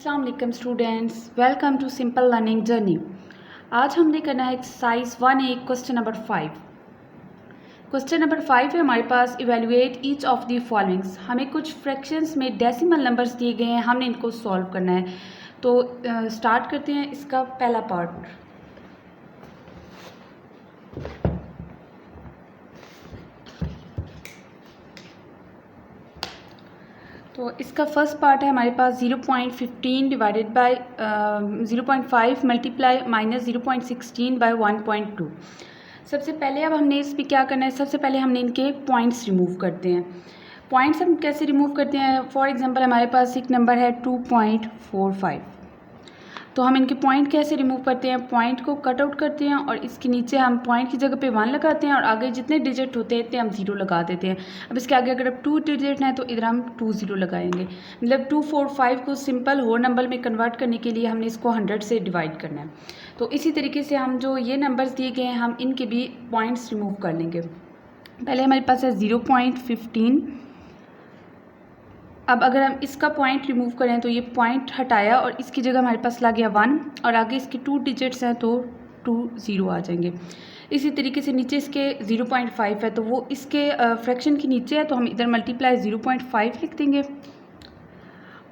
अस्सलाम वालेकुम students, welcome to simple learning journey. आज हमने करना है exercise 1A question number 5। Question number 5 है हमारे पास, evaluate each of the followings. हमें कुछ फ्रैक्शंस में डेसिमल नंबर्स दिए गए हैं, हमने इनको सॉल्व करना है। तो स्टार्ट करते हैं इसका पहला पार्ट। तो इसका फर्स्ट पार्ट है हमारे पास 0.15 divided by 0.5 multiply minus 0.16 by 1.2। सबसे पहले अब हमने इस पर क्या करना है, सबसे पहले हमने इनके पॉइंट्स रिमूव करते हैं। पॉइंट्स हम कैसे रिमूव करते हैं? फॉर एग्जांपल हमारे पास एक नंबर है 2.45, तो हम इनके पॉइंट कैसे रिमूव करते हैं? पॉइंट को कट आउट करते हैं और इसके नीचे हम पॉइंट की जगह पे 1 लगाते हैं और आगे जितने डिजिट होते हैं इतने हम 0 लगा देते हैं। अब इसके आगे अगर अब 2 डिजिट हैं तो इधर हम 2 0 लगाएंगे। मतलब 245 को सिंपल होल नंबर में कन्वर्ट करने के लिए हमने इसको 100 से डिवाइड करना है। तो इसी तरीके से हम जो ये नंबर्स दिए गए हैं हम इनके भी पॉइंट्स रिमूव कर लेंगे। पहले हमारे पास है 0.15। अब अगर हम इसका पॉइंट रिमूव करें तो ये पॉइंट हटाया और इसकी जगह हमारे पास लग गया 1 और आगे इसके 2 डिजिट्स हैं तो 2 0 आ जाएंगे। इसी तरीके से नीचे इसके 0.5 है तो वो इसके फ्रैक्शन के नीचे है तो हम इधर मल्टीप्लाई 0.5 लिख देंगे।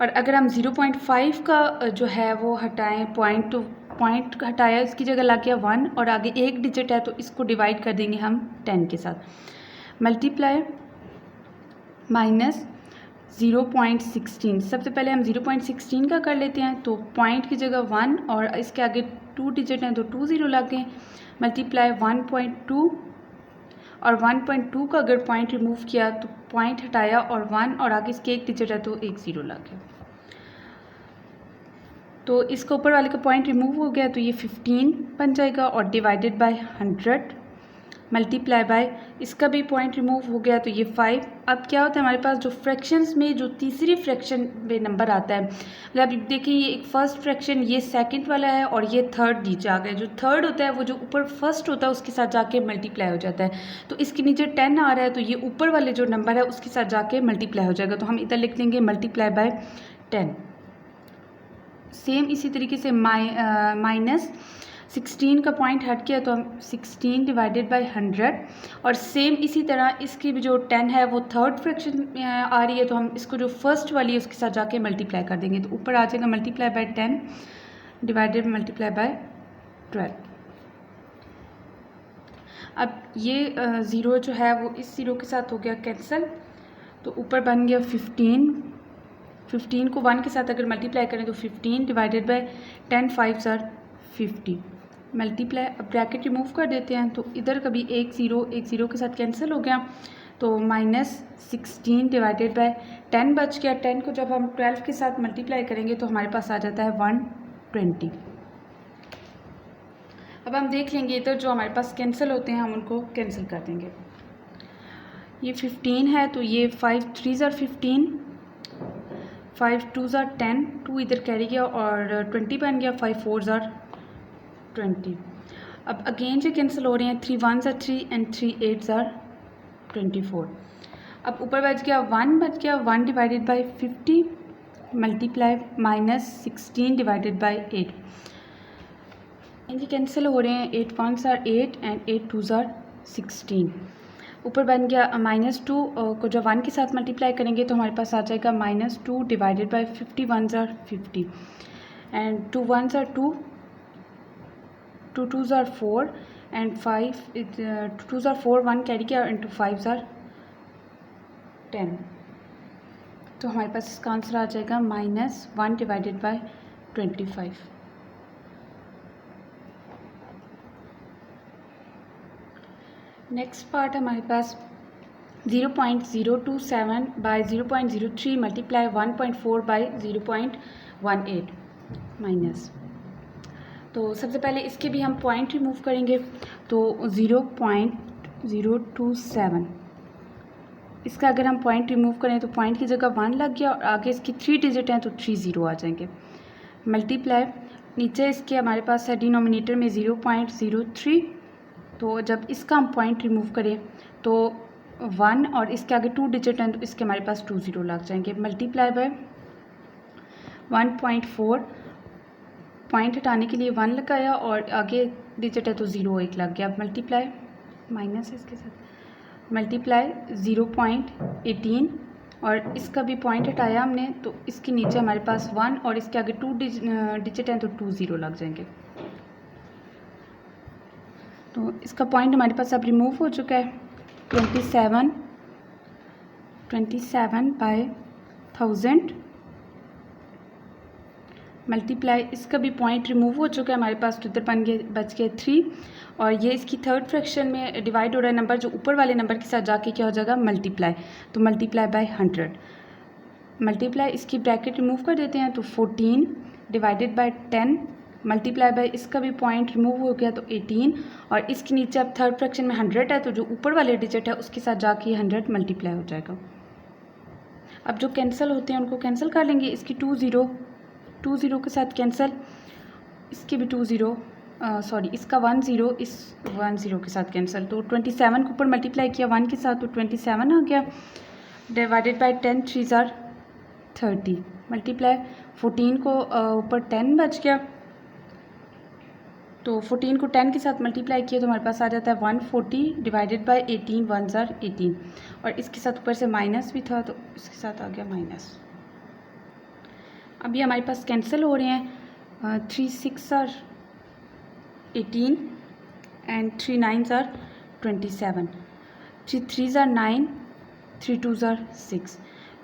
और अगर हम 0.5 का जो है वो हटाएं पॉइंट, तो पॉइंट हटाया इसकी जगह लग गया 1 और आगे एक डिजिट है तो इसको डिवाइड कर देंगे हम 10 के साथ। Multiply minus 0.16। सबसे पहले हम 0.16 का कर लेते हैं, तो पॉइंट की जगह 1 और इसके आगे 2 डिजिट हैं तो 2 0 लग गए। मल्टीप्लाई 1.2 और 1.2 का अगर पॉइंट रिमूव किया तो पॉइंट हटाया और 1 और आगे इसके एक डिजिट है तो एक 0 लग गया। तो इसके ऊपर वाले का पॉइंट रिमूव हो गया तो ये 15 बन जाएगा और डिवाइडेड बाय 100 मल्टीप्लाई बाय इसका भी पॉइंट रिमूव हो गया तो ये 5। अब क्या होता है हमारे पास जो फ्रैक्शंस में जो तीसरी फ्रैक्शन में नंबर आता है, मतलब देखिए ये एक फर्स्ट फ्रैक्शन, ये सेकंड वाला है और ये थर्ड नीचे आ गया। जो थर्ड होता है वो जो ऊपर फर्स्ट होता है उसके साथ जाके मल्टीप्लाई हो जाता है। तो इसके नीचे 10 आ रहा है तो ये ऊपर वाले जो नंबर है उसके साथ जाके मल्टीप्लाई हो जाएगा, तो हम इधर लिख देंगे मल्टीप्लाई बाय 10। सेम इसी तरीके से माइनस 16 का पॉइंट हट गया तो हम 16 डिवाइडेड बाय 100 और सेम इसी तरह इसकी भी जो 10 है वो थर्ड फ्रैक्शन में आ रही है तो हम इसको जो फर्स्ट वाली है उसके साथ जाके मल्टीप्लाई कर देंगे तो ऊपर आ जाएगा multiply by 10 divided multiply by 12। अब ये 0 जो है वो इस 0 के साथ हो गया कैंसिल, तो ऊपर बन गया 15 को 1 के साथ अगर मल्टीप्लाई करें तो 15 डिवाइडेड बाय 10 5 आर 50 मल्टीप्लाई। अब ब्रैकेट रिमूव कर देते हैं तो इधर कभी एक ज़ीरो के साथ कैंसिल हो गया तो माइनस 16 डिवाइडेड बाय 10 बच गया। 10 को जब हम 12 के साथ मल्टीप्लाई करेंगे तो हमारे पास आ जाता है 120। अब हम देख लेंगे इधर जो हमारे पास कैंसिल होते हैं हम उनको कैंसिल कर देंगे। ये 15 है तो ये 5 3 आर 15, 5 2 आर 10, 2 इधर कैरी गया और 20 बन गया, 5 4 आर 20। अब अगेन जो कैंसिल हो रहे हैं 3 1 आर 3 एंड 3 8 आर 24। अब ऊपर बच गया 1 बच गया 1 divided by 50 multiply minus 16 divided by 8। ये कैंसिल हो रहे हैं 8 1 आर 8 एंड 8 2 आर 16। ऊपर बन गया -2 को जब 1 के साथ मल्टीप्लाई करेंगे तो हमारे पास आ जाएगा -2 divided by 50 1 are 50 and 2 1 are 2, 2 2 are 4 and 5 2 2 are 4, 1 carry किया इंटू 5 आर 10। तो हमारे पास इसका आंसर आ जाएगा -1 डिवाइडेड बाय 25। नेक्स्ट पार्ट हमारे पास 0.027 बाय 0.03 मल्टीप्लाई 1.4 बाय 0.18 माइनस। तो सबसे पहले इसके भी हम पॉइंट रिमूव करेंगे तो 0.027 इसका अगर हम पॉइंट रिमूव करें तो पॉइंट की जगह 1 लग गया और आगे इसकी 3 डिजिट हैं तो 3 0 आ जाएंगे। मल्टीप्लाई नीचे इसके हमारे पास है डिनोमिनेटर में 0.03, तो जब इसका हम पॉइंट रिमूव करें तो 1 और इसके आगे 2 डिजिट हैं तो इसके हमारे पास 2 0 लग जाएंगे। मल्टीप्लाई बाय 1.4 पॉइंट हटाने के लिए 1 लगाया और आगे डिजिट है तो 0 एक लग गया। अब मल्टीप्लाई माइनस इसके साथ मल्टीप्लाई 0.18 और इसका भी पॉइंट हटाया हमने तो इसके नीचे हमारे पास 1 और इसके आगे 2 डिजिट हैं तो 2 0 लग जाएंगे। तो इसका पॉइंट हमारे पास अब रिमूव हो चुका है। 27 बाय 1000 मल्टीप्लाई इसका भी पॉइंट रिमूव हो चुका है हमारे पास, तो इधर बच गए 3 और ये इसकी थर्ड फ्रैक्शन में डिवाइड हो रहा है नंबर, जो ऊपर वाले नंबर के साथ जाके क्या हो जाएगा मल्टीप्लाई, तो मल्टीप्लाई बाय 100। मल्टीप्लाई इसकी ब्रैकेट रिमूव कर देते हैं तो 14 डिवाइडेड बाय 10 मल्टीप्लाई बाय इसका भी पॉइंट रिमूव हो गया तो 18 और इसके नीचे अब थर्ड फ्रैक्शन में 100 है तो जो ऊपर वाले डिजिट है उसके साथ जाके 100 मल्टीप्लाई हो जाएगा। अब जो कैंसिल होते हैं उनको कैंसिल कर लेंगे। इसकी 2 0 के साथ कैंसिल, इसके भी 2 0 इसका 1 0 इस 1 0 के साथ कैंसिल। तो 27 के ऊपर मल्टीप्लाई किया 1 के साथ तो 27 आ गया डिवाइडेड बाय 10 3 30 मल्टीप्लाई 14 को ऊपर 10 बच गया तो 14 को 10 के साथ मल्टीप्लाई किया तो हमारे पास आ जाता है 140 डिवाइडेड बाय 18 1 18 और इसके साथ ऊपर से माइनस भी था तो इसके साथ आ गया माइनस। अब ये हमारे पास कैंसिल हो रहे हैं 3 6 18 एंड 3 9 27 3 3 9 3 2 6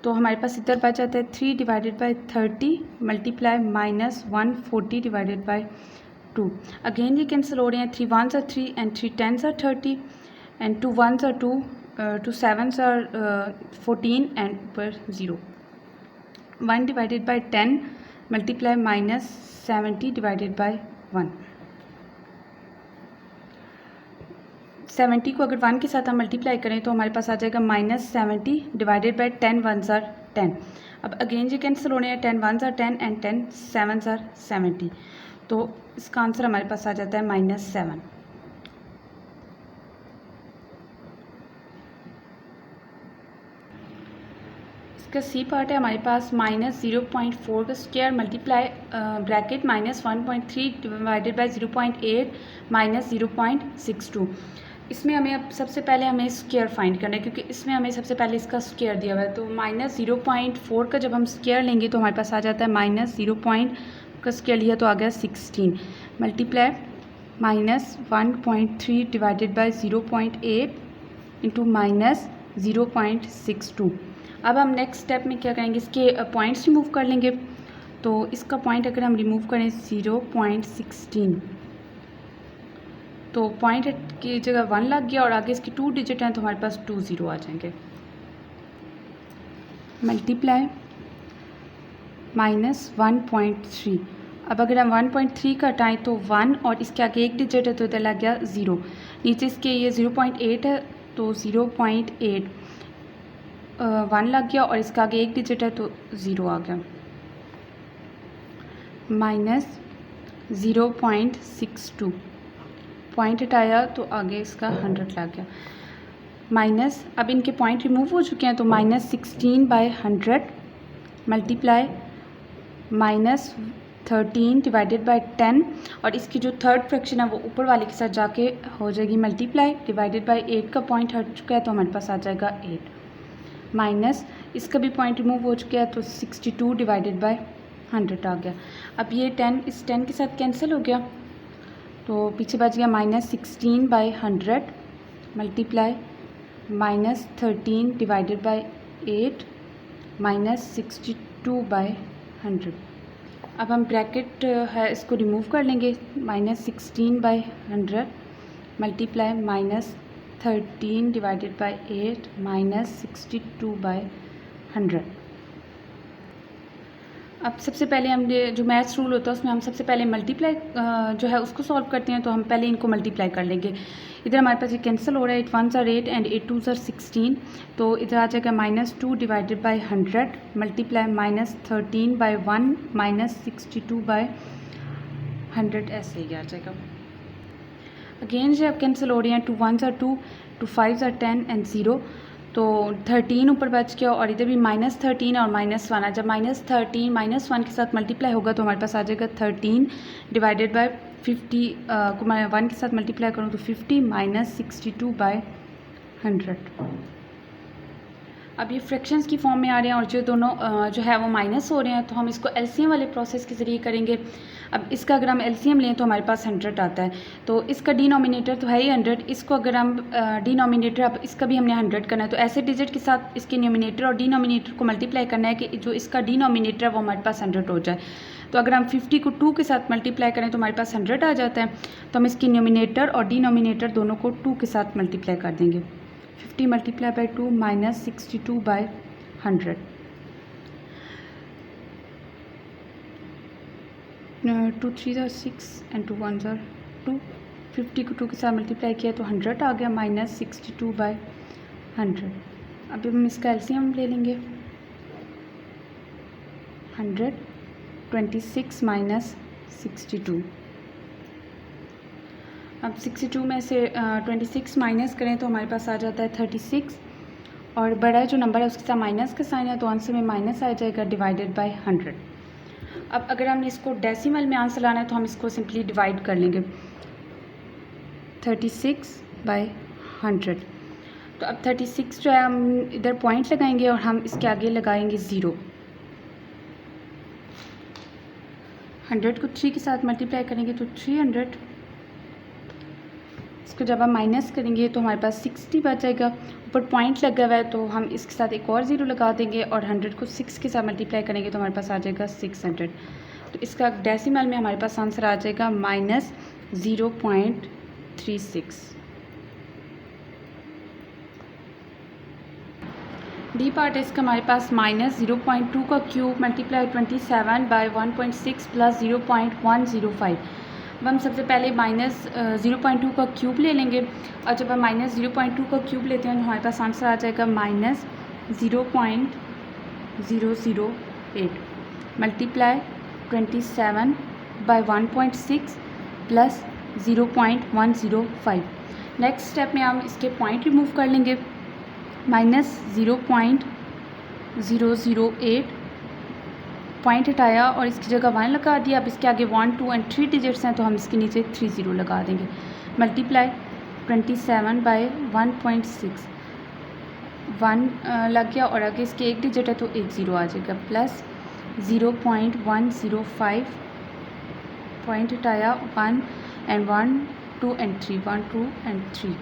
तो हमारे पास इधर बच जाता है 3 divided by 30 multiply minus 140 divided by 2। Again ये कैंसिल हो रहे हैं 3 1 3 एंड 3 10 30 एंड 2 1 2 2 7 14 एंड ऊपर 0 1 divided by 10 multiply minus 70 divided by 1। 70 को अगर 1 के साथ हम मल्टीप्लाई करें तो हमारे पास आ जाएगा माइनस 70 डिवाइडेड बाय 10 1 10। अब अगेन ये कैंसिल होने हैं 10 1 10 एंड 10 7 70 तो इसका आंसर हमारे पास आ जाता है -7। इसका सी पार्ट है हमारे पास -0.4 का square multiply bracket -1.3 divided by 0.8 -0.62। इसमें हमें अब सबसे पहले हमें स्क्वायर फाइंड करना है क्योंकि इसमें हमें सबसे पहले इसका स्क्वायर दिया हुआ है। तो -0.4 का जब हम स्क्वायर लेंगे तो हमारे पास आ जाता है -0. का स्क्वायर लिया तो आ गया 16 मल्टीप्लाई -1.3 डिवाइडेड बाय 0.8 इंटू -0.62। अब हम नेक्स्ट स्टेप में क्या करेंगे, इसके पॉइंट्स रिमूव कर लेंगे। तो इसका पॉइंट अगर हम रिमूव करें 0.16 तो पॉइंट की जगह 1 लग गया और आगे इसकी 2 डिजिट हैं तो हमारे पास 2 0 आ जाएंगे। मल्टीप्लाई -1.3। अब अगर हम 1.3 का हटाएँ तो 1 और इसके आगे एक डिजिट है तो इधर लग गया 0। नीचे इसके ये 0.8 है तो 0.8 1 लग गया और इसका आगे एक डिजिट है तो 0 आ गया। -0.62 पॉइंट हटाया तो आगे इसका 100 लग गया। माइनस अब इनके पॉइंट रिमूव हो चुके हैं तो -16/100 मल्टीप्लाई -13 डिवाइडेड बाय 10 और इसकी जो थर्ड फ्रैक्शन है वो ऊपर वाले के साथ जाके हो जाएगी मल्टीप्लाई डिवाइडेड बाय 8 का पॉइंट हट चुका है तो हमारे पास आ जाएगा 8 माइनस इसका भी पॉइंट रिमूव हो चुका है तो 62 डिवाइडेड बाय 100 आ गया। अब ये 10 इस 10 के साथ कैंसिल हो गया तो पीछे बच गया -16/100 मल्टीप्लाई -13 डिवाइडेड बाय 8 -62/100। अब हम ब्रैकेट है इसको रिमूव कर लेंगे -16/100 मल्टीप्लाई -13 डिवाइडेड बाय 8 -62/100। अब सबसे पहले हम जो मैथ्स रूल होता है उसमें हम सबसे पहले मल्टीप्लाई जो है उसको सॉल्व करते हैं तो हम पहले इनको मल्टीप्लाई कर लेंगे। इधर हमारे पास ये कैंसिल हो रहा है 8 1 8 एंड 8 2 16 तो इधर आ जाएगा -2 डिवाइडेड बाय 100 मल्टीप्लाई -13/1 -62/100 ऐसे ही आ जाएगा। अगेन जो अब कैंसिल हो रही हैं 2 1 2 2 5 10 एंड 0 तो 13 ऊपर बच गया और इधर भी -13 और -1 जब -13 -1 के साथ मल्टीप्लाई होगा तो हमारे पास आ जाएगा 13 डिवाइडेड बाय 50 को मैं 1 के साथ मल्टीप्लाई करूँ तो 50 -62/100। अब ये फ्रैक्शंस की फॉर्म में आ रहे हैं और जो दोनों जो है वो माइनस हो रहे हैं, तो हम इसको एलसीएम वाले प्रोसेस के ज़रिए करेंगे। अब इसका अगर हम एलसीएम लें तो हमारे पास 100 आता है, तो इसका डिनोमिनेटर तो है ही 100, इसको अगर हम डिनोमिनेटर अब इसका भी हमने 100 करना है, तो ऐसे डिजिट के साथ इसके न्यूमिनेटर और डिनोमिनेटर को मल्टीप्लाई करना है कि जो इसका डिनोमिनेटर है वो हमारे पास 100 हो जाए। तो अगर हम 50 को 2 के साथ मल्टीप्लाई करें तो हमारे पास 100 आ जाता है, तो हम इसकी न्यूमिनेटर और डिनोमिनेटर दोनों को 2 के साथ मल्टीप्लाई कर देंगे। 50 multiply by 2 -62/100। 2 3 are 6 and 2 1s are 2। 50 को 2 के साथ मल्टीप्लाई किया तो 100 आ गया -62/100। अभी हम इसका एलसीएम ले लेंगे। 100 26 -62। अब 62 में से 26 माइनस करें तो हमारे पास आ जाता है 36 और बड़ा जो नंबर है उसके साथ माइनस का साइन है तो आंसर में माइनस आ जाएगा डिवाइडेड बाय 100। अब अगर हमने इसको डेसिमल में आंसर लाना है तो हम इसको सिंपली डिवाइड कर लेंगे 36/100। तो अब 36 जो है हम इधर पॉइंट लगाएंगे और हम इसके आगे लगाएंगे 0। 100 को 3 के साथ मल्टीप्लाई करेंगे तो 300। इसको जब हम माइनस करेंगे तो हमारे पास 60 बच जाएगा। ऊपर पॉइंट लगा हुआ है तो हम इसके साथ एक और 0 लगा देंगे और 100 को 6 के साथ मल्टीप्लाई करेंगे तो हमारे पास आ जाएगा 600। तो इसका डेसिमल में हमारे पास आंसर आ जाएगा -0.36। डी पार्ट है इसका हमारे पास -0.2 का क्यूब मल्टीप्लाई 27/1.6 प्लस 0.105। अब हम सबसे पहले -0.2 का क्यूब ले लेंगे और जब हम -0.2 का क्यूब लेते हैं तो हमारे पास आंसर आ जाएगा -0.008 मल्टीप्लाई 27/1.6 प्लस 0.105। नेक्स्ट स्टेप में हम इसके पॉइंट रिमूव कर लेंगे। -0.008 पॉइंट हटाया और इसकी जगह 1 लगा दिया। अब इसके आगे 1 2 एंड 3 डिजिट्स हैं तो हम इसके नीचे 30 लगा देंगे। मल्टीप्लाई 27/1.6 1 लग गया और आगे इसके एक डिजिट है तो एक 0 आ जाएगा प्लस 0.105 पॉइंट हटाया 1 एंड 1 2 एंड 3 1 2 एंड 3।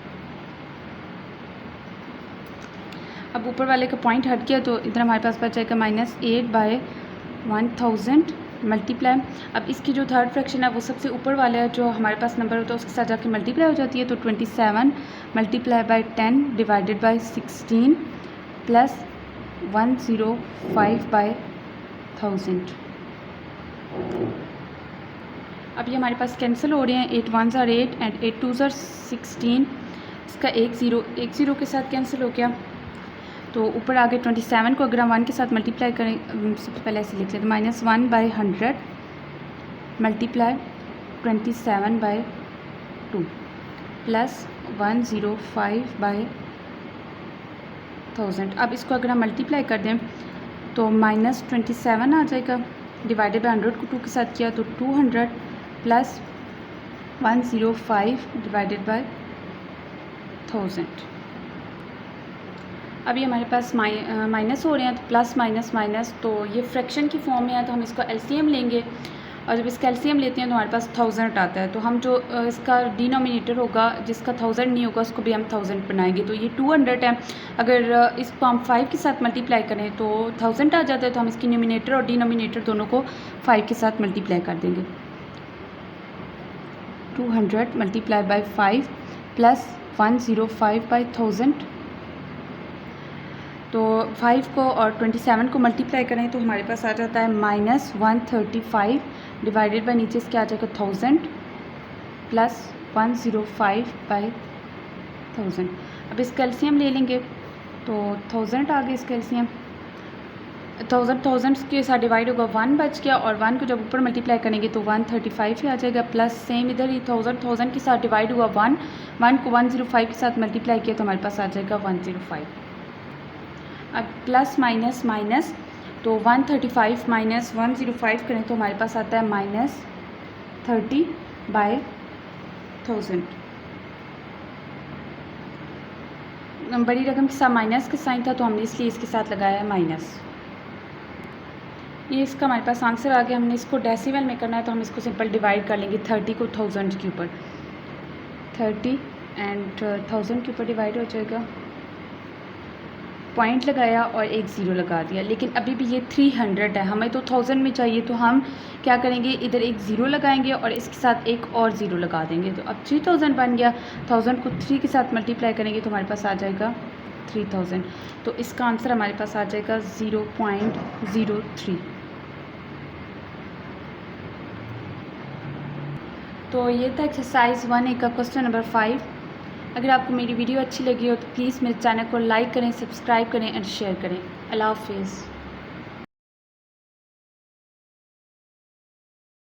अब ऊपर वाले का पॉइंट हट गया तो इधर हमारे पास बच जाएगा -8/1000 मल्टीप्लाई। अब इसकी जो थर्ड फ्रैक्शन है वो सबसे ऊपर वाला है जो हमारे पास नंबर होता है उसके साथ जाके मल्टीप्लाई हो जाती है, तो 27 multiply by 10 divided by 16 plus 105/1000। अब ये हमारे पास कैंसिल हो रहे हैं। 8 1s are 8 and 8 2s are 16। इसका एक ज़ीरो के साथ कैंसिल हो गया। तो ऊपर आगे 27 को अगर हम 1 के साथ मल्टीप्लाई करें, सबसे पहले ऐसे लिख लेते हैं -1/100 मल्टीप्लाई 27/2 प्लस 105/1000। अब इसको अगर हम मल्टीप्लाई कर दें तो -27 आ जाएगा डिवाइडेड बाय 100 को 2 के साथ किया तो 200 प्लस 105 डिवाइडेड बाय 1000। अभी हमारे पास माइनस हो रहे हैं तो प्लस माइनस माइनस, तो ये फ्रैक्शन की फॉर्म में है तो हम इसको एलसीएम लेंगे और जब इसका एलसीएम लेते हैं तो हमारे पास 1000 आता है। तो हम जो इसका डिनोमिनेटर होगा जिसका 1000 नहीं होगा उसको भी हम 1000 बनाएंगे। तो ये 200 है, अगर इसको हम 5 के साथ मल्टीप्लाई करें तो 1000 आ जाता है, तो हम इसकी न्यूमिनेटर और डिनोमिनेटर दोनों को 5 के साथ मल्टीप्लाई कर देंगे। 200 मल्टीप्लाई बाई 5 प्लस 105/1000। तो 5 को और 27 को मल्टीप्लाई करें तो हमारे पास आ जाता है -135 डिवाइडेड बाई नीचे इसके आ जाएगा 1000 प्लस 105/1000। अब इसका एलसीएम ले लेंगे तो 1000 आ गया इसका एलसीएम। 1000 के साथ डिवाइड होगा 1 बच गया और 1 को जब ऊपर मल्टीप्लाई करेंगे तो 135 ही आ जाएगा प्लस सेम इधर ही 1000 के साथ डिवाइड हुआ 1 को 105 के साथ मल्टीप्लाई किया तो हमारे पास आ जाएगा 105। अब प्लस माइनस माइनस, तो 135 माइनस 105 करें तो हमारे पास आता है -30/1000। बड़ी रकम के साथ माइनस का साइन था तो हमने इसलिए इसके साथ लगाया है माइनस। ये इसका हमारे पास आंसर आ गया। हमने इसको डेसिमल में करना है तो हम इसको सिंपल डिवाइड कर लेंगे। 30 को 1000 के ऊपर, 30 एंड 1000 के ऊपर डिवाइड हो जाएगा। पॉइंट लगाया और एक ज़ीरो लगा दिया, लेकिन अभी भी ये 300 है, हमें तो 1000 में चाहिए, तो हम क्या करेंगे, इधर एक ज़ीरो लगाएंगे और इसके साथ एक और ज़ीरो लगा देंगे। तो अब 3000 बन गया। 1000 को 3 के साथ मल्टीप्लाई करेंगे तो हमारे पास आ जाएगा 3000। तो इसका आंसर हमारे पास आ जाएगा 0.03। तो ये था एक्सरसाइज 1A का क्वेश्चन नंबर 5। अगर आपको मेरी वीडियो अच्छी लगी हो तो प्लीज़ मेरे चैनल को लाइक करें, सब्सक्राइब करें एंड शेयर करें। अल्लाह हाफिज़।